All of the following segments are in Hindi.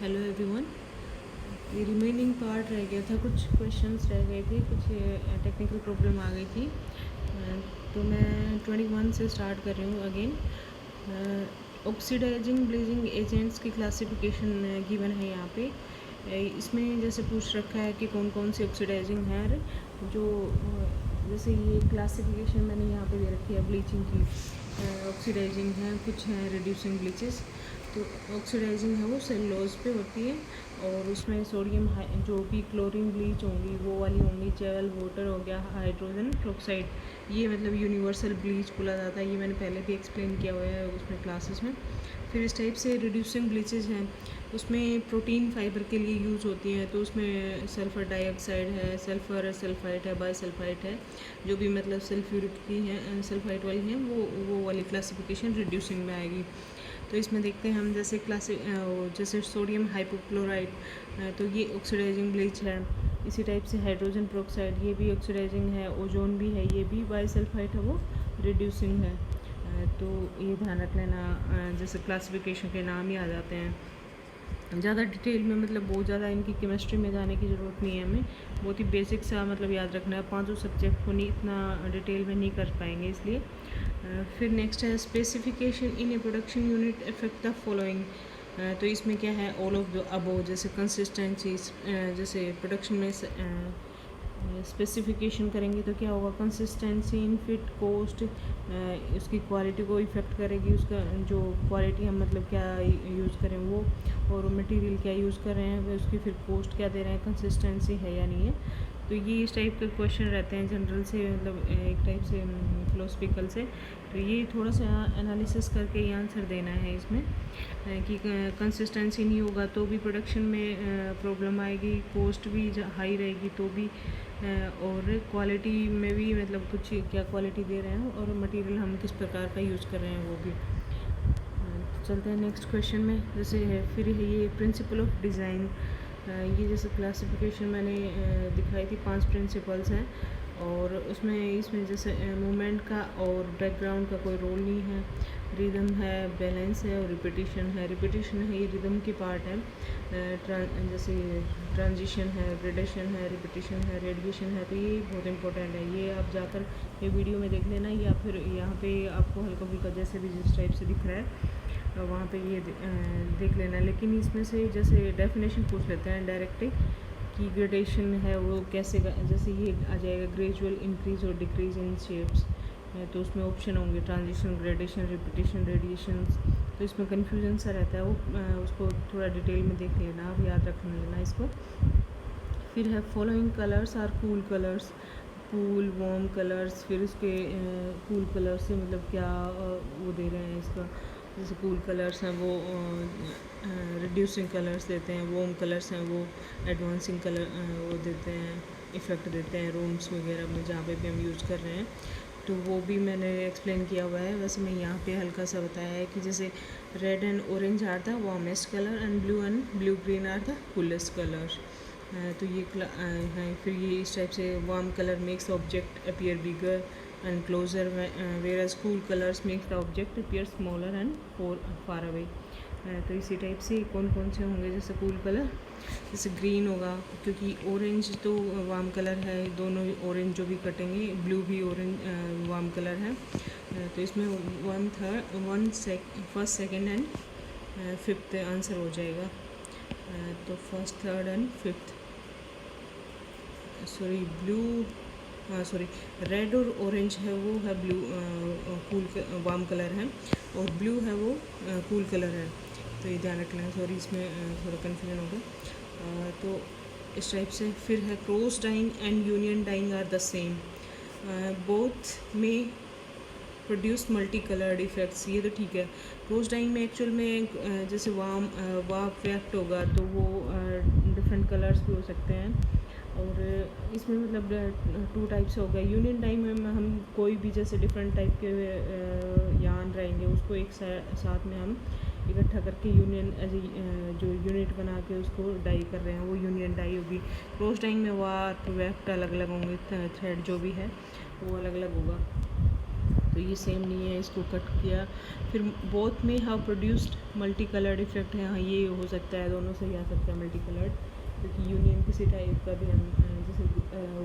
Hello everyone. ये रिमेनिंग पार्ट रह गया था, कुछ क्वेश्चंस रह गए थे, कुछ टेक्निकल प्रॉब्लम आ गई थी। तो मैं 21 से स्टार्ट कर रही हूँ अगेन। ऑक्सीडाइजिंग ब्लीचिंग एजेंट्स की क्लासिफिकेशन गिवन है यहाँ पे। इसमें जैसे पूछ रखा है कि कौन कौन से ऑक्सीडाइजिंग है, जो जैसे ये क्लासिफिकेशन मैंने यहाँ पे दे रखी है ब्लीचिंग की। ऑक्सीडाइजिंग है, कुछ है रिड्यूसिंग ब्लीचेस। तो ऑक्सीडाइजिंग है वो सेलुलोज पे होती है, और उसमें सोडियम जो भी क्लोरीन ब्लीच होंगी वो वाली होंगी। जेल वाटर हो गया, हाइड्रोजन पेरोक्साइड, ये मतलब यूनिवर्सल ब्लीच बोला जाता है। ये मैंने पहले भी एक्सप्लेन किया हुआ है उसमें क्लासेस में। फिर इस टाइप से रिड्यूसिंग ब्लीचेस हैं, उसमें प्रोटीन फाइबर के लिए यूज़ होती हैं। तो उसमें सल्फ़र डाइऑक्साइड है, सल्फ़र सल्फाइट है, बाईसल्फाइट है, जो भी मतलब सल्फ्यूरिक की हैं, सल्फाइट वाली हैं, वो वाली क्लासिफिकेशन रिड्यूसिंग में आएगी। तो इसमें देखते हैं हम जैसे सोडियम हाइपोक्लोराइड, तो ये ऑक्सीडाइजिंग ब्लीच है। इसी टाइप से हाइड्रोजन पेरोक्साइड, ये भी ऑक्सीडाइजिंग है। ओजोन भी है, ये भी बाईसल्फाइट है, वो रिड्यूसिंग है। तो ये ध्यान रख लेना, जैसे क्लासिफिकेशन के नाम ही आ जाते हैं। ज़्यादा डिटेल में मतलब बहुत ज़्यादा इनकी केमिस्ट्री में जाने की ज़रूरत नहीं है हमें, बहुत ही बेसिक सा मतलब याद रखना है। पांचों सब्जेक्ट को नहीं इतना डिटेल में नहीं कर पाएंगे, इसलिए। फिर नेक्स्ट है specification in A production unit effect the following. तो इसमें क्या है, ऑल ऑफ द अबव। जैसे कंसिस्टेंसीज, जैसे प्रोडक्शन में स्पेसिफिकेशन करेंगे तो क्या होगा, कंसिस्टेंसी इन फिट कॉस्ट, उसकी क्वालिटी को इफ़ेक्ट करेगी। उसका जो क्वालिटी हम मतलब क्या यूज़ करें वो, और मटेरियल क्या यूज़ कर रहे हैं, उसकी फिर कॉस्ट क्या दे रहे हैं, कंसिस्टेंसी है या नहीं है। तो ये इस टाइप के क्वेश्चन रहते हैं जनरल से, मतलब एक टाइप से फिलोसफिकल से। तो ये थोड़ा सा एनालिसिस करके ही आंसर देना है इसमें, कि कंसिस्टेंसी नहीं होगा तो भी प्रोडक्शन में प्रॉब्लम आएगी, कॉस्ट भी हाई रहेगी तो भी, और क्वालिटी में भी मतलब कुछ क्या क्वालिटी दे रहे हैं, और मटेरियल हम किस प्रकार का यूज़ कर रहे हैं वो भी। चलते हैं नेक्स्ट क्वेश्चन में। जैसे है फिर है ये प्रिंसिपल ऑफ डिज़ाइन। ये जैसे क्लासिफिकेशन मैंने दिखाई थी, 5 प्रिंसिपल्स हैं, और इसमें जैसे मूवमेंट का और बैकग्राउंड का कोई रोल नहीं है। रिदम है, बैलेंस है, और रिपीटिशन है। रिपीटिशन है, ये रिदम की पार्ट है। जैसे ट्रांजिशन है, ग्रेडेशन है, रिपीटिशन है, रेडिएशन है। तो ये बहुत इंपॉर्टेंट है, ये आप जाकर ये वीडियो में देख लेना, या फिर यहाँ पे आपको हल्का फुल्का जैसे भी जिस टाइप से दिख रहा है वहाँ पे ये देख लेना। लेकिन इसमें से जैसे डेफिनेशन पूछ लेते हैं डायरेक्टली, कि ग्रेडेशन है वो कैसे, जैसे ये आ जाएगा ग्रेजुअल इंक्रीज और डिक्रीज इन शेप्स, तो उसमें ऑप्शन होंगे ट्रांजिशन, ग्रेडेशन, रिपीटिशन, रेडिएशन। तो इसमें कन्फ्यूजन सा रहता है, वो उसको थोड़ा डिटेल में देख लेना, आप याद रख लेना इसको। फिर है following colours are cool colours, cool warm colours. फिर उसके कूल कलर से मतलब क्या वो दे रहे हैं इसका, जैसे कूल कलर्स हैं वो रिड्यूसिंग कलर्स देते हैं, वार्म कलर्स हैं वो एडवांसिंग कलर वो देते हैं, इफ़ेक्ट देते हैं रूम्स वगैरह में जहाँ पे भी हम यूज़ कर रहे हैं। तो वो भी मैंने एक्सप्लेन किया हुआ है। वैसे मैं यहाँ पे हल्का सा बताया है कि जैसे red and orange are the warmest colour, and blue green are the coolest colour. तो ये हैं। फिर ये इस टाइप से warm colour makes object appear bigger and closer, whereas cool colors makes the object appear smaller and far away। तो इसी टाइप से कौन कौन से होंगे, जैसे कूल कलर, जैसे ग्रीन होगा, क्योंकि ऑरेंज तो वार्म कलर है, दोनों ऑरेंज जो भी कटेंगे, ब्लू भी ऑरेंज वार्म कलर है। तो इसमें first second and fifth answer हो जाएगा। तो first, third and fifth, sorry red और ऑरेंज है वो है ब्लू, कूल वार्म कलर है, और ब्लू है वो कूल कलर है। तो ये ध्यान रखना है, सॉरी इसमें थोड़ा कन्फ्यूजन होगा। तो इस टाइप से। फिर है cross dyeing and union dyeing are the same, both में प्रोड्यूस मल्टी कलर्ड इफ़ेक्ट्स। ये तो ठीक है। क्रॉस डाइंग में एक्चुअल में जैसे वार्प इफेक्ट होगा तो वो डिफरेंट कलर्स भी हो सकते हैं, और इसमें मतलब 2 टाइप्स हो गए। यूनियन टाइम में हम कोई भी जैसे डिफरेंट टाइप के यार्न रहेंगे उसको एक साथ में हम इकट्ठा करके यूनियन जो यूनिट बना के उसको डाई कर रहे हैं, वो यूनियन डाई होगी। क्रॉस डाइंग में वार्प वेफ्ट अलग अलग होंगे, थ्रेड जो भी है वो अलग अलग होगा। तो ये सेम नहीं है, इसको कट किया। फिर बोथ में have produced multi coloured effect है, हाँ ये हो सकता है, दोनों से ही आ सकता है मल्टी कलर्ड, क्योंकि यूनियन किसी टाइप का भी हम जैसे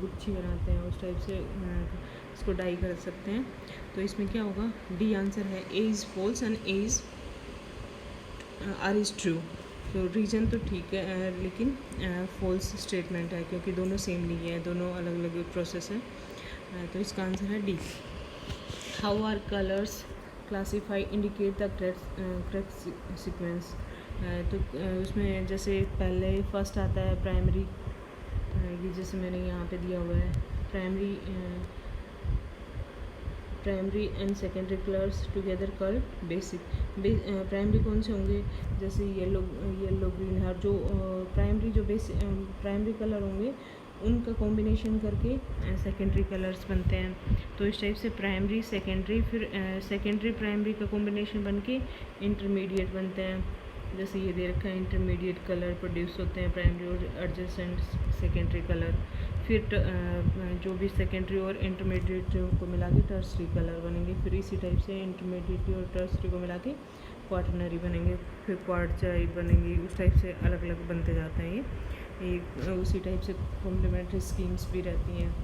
गुच्छी बनाते हैं उस टाइप से इसको डाई कर सकते हैं। तो इसमें क्या होगा, डी आंसर है, A is false and A is R is true. तो रीजन तो ठीक है लेकिन फॉल्स स्टेटमेंट है, क्योंकि दोनों सेम नहीं है, दोनों अलग अलग प्रोसेस है। तो इसका आंसर है D. How are colours classify indicate the correct sequence. तो उसमें जैसे पहले फर्स्ट आता है प्राइमरी, ये जैसे मैंने यहाँ पे दिया हुआ है primary and secondary colours together called basic. Primary कौन से होंगे, जैसे येलो ग्रीन है, जो प्राइमरी कलर होंगे उनका कॉम्बिनेशन करके सेकेंडरी कलर्स बनते हैं। तो इस टाइप से प्राइमरी सेकेंडरी, फिर सेकेंडरी प्राइमरी का कॉम्बिनेशन बन के इंटरमीडिएट बनते हैं। जैसे ये दे रखा है, इंटरमीडिएट कलर प्रोड्यूस होते हैं प्राइमरी और एडजेसेंट सेकेंडरी कलर। फिर जो भी सेकेंडरी और इंटरमीडिएट को मिला के टर्सरी कलर बनेंगे। फिर इसी टाइप से इंटरमीडिएट और टर्सरी को मिला के क्वाटरनरी बनेंगे, फिर क्वार्टरनरी बनेंगे। उस टाइप से अलग अलग बनते जाते हैं ये उसी टाइप से कॉम्प्लीमेंट्री स्कीम्स भी रहती हैं।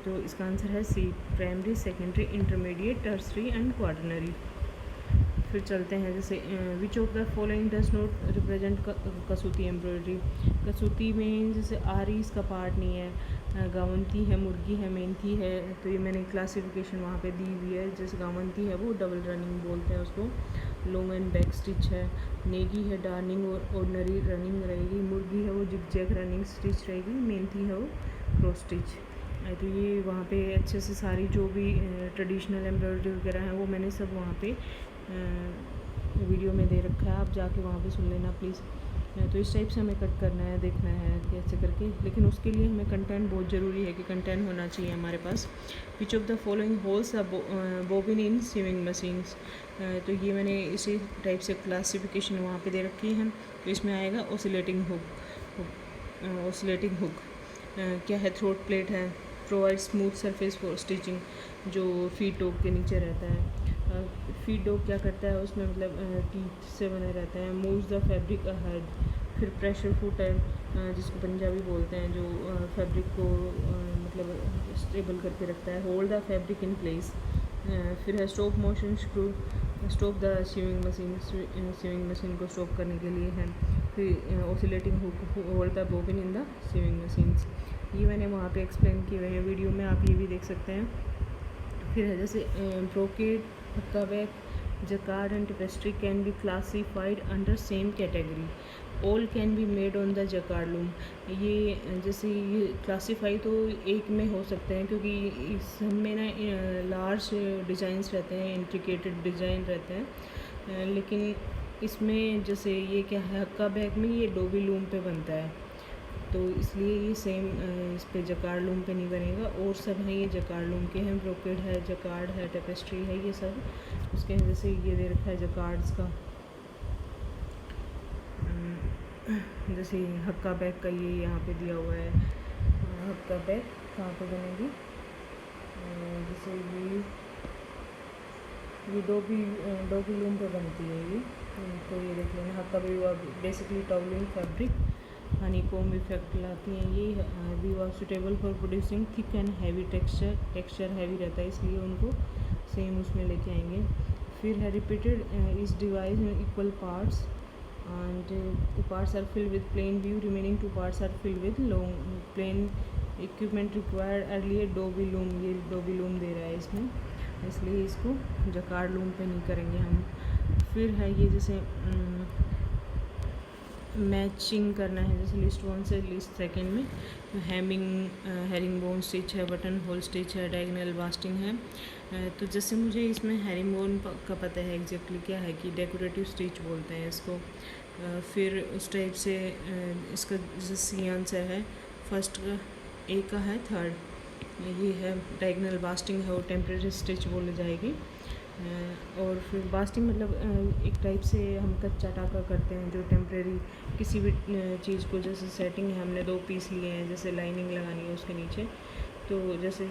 तो इसका आंसर है C, primary secondary intermediate tertiary and quaternary. फिर चलते हैं, जैसे which of the following does not represent Kasuti embroidery. Kasuti में जैसे आरी इसका पार्ट नहीं है, गावंती है, मुर्गी है, मेहंदी है। तो ये मैंने क्लासिफिकेशन वहाँ पे दी हुई है। जैसे गावंती है वो डबल रनिंग बोलते हैं उसको, लॉन्ग एंड बैक स्टिच है। नेगी है डार्निंग और ऑर्डनरी रनिंग रहेगी। मुर्गी है वो जिग रनिंग स्टिच रहेगी। मेहंदी है वो क्रॉस स्टिच। तो ये वहाँ पे अच्छे से सारी जो भी ट्रेडिशनल एम्ब्रॉयडरी वगैरह है वो मैंने सब वहाँ पे वीडियो में दे रखा है, आप जाके वहाँ पे सुन लेना प्लीज़। तो इस टाइप से हमें कट करना है, देखना है कैसे करके, लेकिन उसके लिए हमें कंटेंट बहुत ज़रूरी है कि कंटेंट होना चाहिए हमारे पास। Which of the following holds a bobbin in sewing machines. तो ये मैंने इसी टाइप से क्लासिफिकेशन वहाँ पे दे रखी है। तो इसमें आएगा ओसिलेटिंग हुक। क्या है, थ्रोट प्लेट है, provide smooth surface for stitching, जो फीड डॉग के नीचे रहता है। फीड डॉग क्या करता है, उसमें मतलब टीथ से बने रहता है। Moves the fabric ahead. फिर प्रेशर फुट है, जिसको पंजाबी बोलते हैं, जो फैब्रिक को मतलब स्टेबल करके रखता है। Hold the fabric in place. फिर है stop motion screw, stop the sewing machine को स्टॉप करने के लिए है। फिर oscillating hook, hold the bobbin in the sewing machines. ये मैंने वहाँ पे एक्सप्लेन किए हुए हैं वीडियो में, आप ये भी देख सकते हैं। फिर है जैसे brocade, hakka back, jacquard and tapestry can be classified under same category. All can be made on the jacquard loom. ये जैसे ये क्लासीफाई तो एक में हो सकते हैं, क्योंकि इस में ना लार्ज डिज़ाइंस रहते हैं, इंट्रिकेटेड डिज़ाइन रहते हैं। लेकिन इसमें जैसे ये क्या है, हक्का बैक में ये डोबी लूम पे बनता है, तो इसलिए ये सेम इस पे जकार्ड लूम पे नहीं बनेगा। और सब हैं ये जकार्ड लूम के हैं, ब्रोकेड है, जकार्ड है, टेपेस्ट्री है, ये सब उसके हैं। जैसे ये दे रखा है जकार्ड्स का, जैसे हक्का बैक का ये यहाँ पे दिया हुआ है। हक्का बैक कहाँ पे बनेगी, जैसे ये डोबी लूम पे बनती है ये। तो ये देख लेना, huckaback basically towelling fabric honeycomb effect लाती हैं। ये we are suitable for producing thick and heavy texture heavy रहता है, इसलिए उनको सेम उसमें लेके आएंगे। फिर है repeated is divides in equal parts and the parts are filled with plain view, remaining 2 parts are filled with long plain equipment required earlier dobby loom. ये डोबी लूम दे रहा है इसमें, इसलिए इसको जकार्ड लूम पे नहीं करेंगे हम। फिर है ये जैसे मैचिंग करना है, जैसे लिस्ट 1 से लिस्ट 2 में हेरिंग बोन स्टिच है, बटन होल स्टिच है, डायगोनल बास्टिंग है। तो जैसे मुझे इसमें हेरिंग बोन का पता है एग्जैक्टली क्या है, कि डेकोरेटिव स्टिच बोलते हैं इसको। फिर उस टाइप से इसका जैसे सी आंसर है, फर्स्ट का ए का है, थर्ड ये है डायगोनल बास्टिंग है, वो टेम्परेरी स्टिच बोली जाएगी। और फिर बास्टिंग मतलब एक टाइप से हम कच्चा टाका करते हैं, जो टेम्परेरी किसी भी चीज़ को, जैसे सेटिंग है, हमने 2 पीस लिए हैं, जैसे लाइनिंग लगानी है उसके नीचे, तो जैसे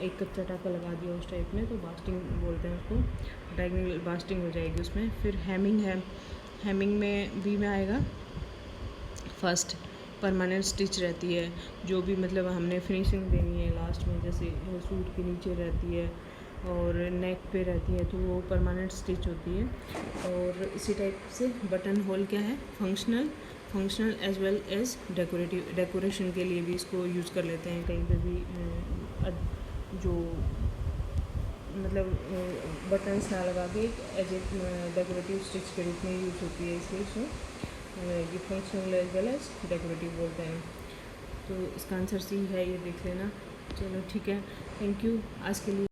एक कच्चा टाका लगा दिया उस टाइप में, तो बास्टिंग बोलते हैं उसको, डायगोनल बास्टिंग हो जाएगी उसमें। फिर हेमिंग है, हेमिंग में बी में आएगा फर्स्ट परमानेंट स्टिच रहती है, जो भी मतलब हमने फिनिशिंग देनी है लास्ट में, जैसे सूट के नीचे रहती है और नेक पे रहती है, तो वो परमानेंट स्टिच होती है। और इसी टाइप से बटन होल क्या है, functional as well as decorative, decoration के लिए भी इसको यूज़ कर लेते हैं कहीं पे भी, जो मतलब बटन्स ना लगा के एज ए डेकोरेटिव स्टिच के रूप में यूज़ होती है, इसलिए इसको ये functional as well as decorative बोलते हैं। तो इसका आंसर सी है, ये देख लेना। चलो ठीक है, थैंक यू आज के लिए।